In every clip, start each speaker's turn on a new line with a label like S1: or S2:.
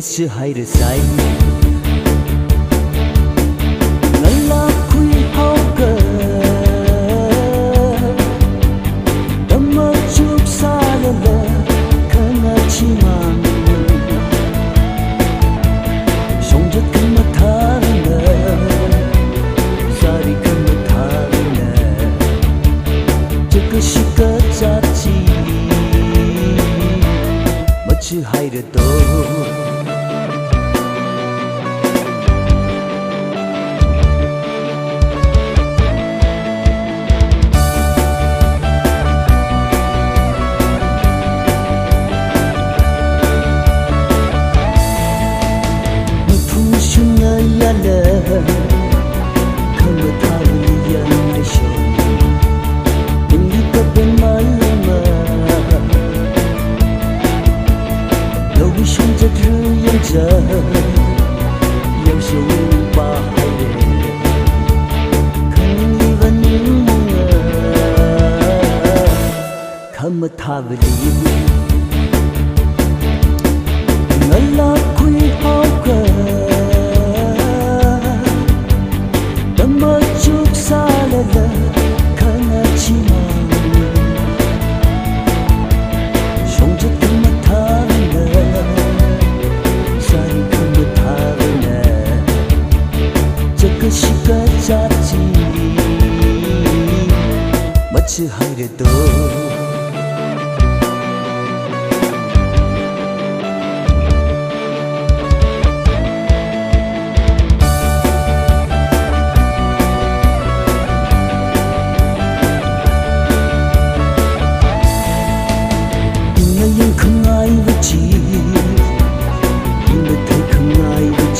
S1: 是海的塞，咱拉开好个，那么就撒了了，看那起忙，son着看么他了，萨里看么他了，这个是个杂技，么去海的多。看不到一样的手，另一个变慢了吗？都想着日眼着，有时无法海人，看你问你梦啊，看不到的你，我拉开好个。是个杂技，么去海的多。因为眼看爱不及，因为太看爱不及。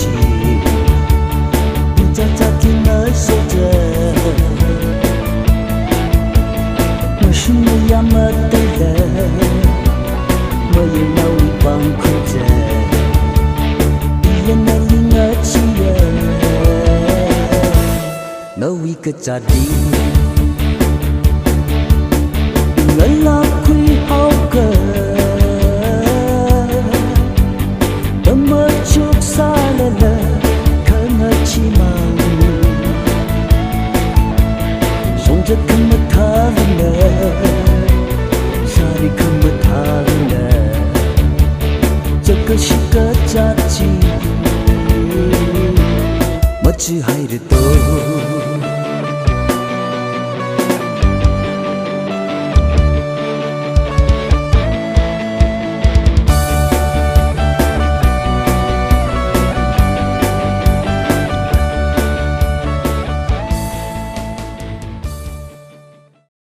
S1: 要么对了，我也闹一帮哭着，一人那里那起人，闹一个咋地？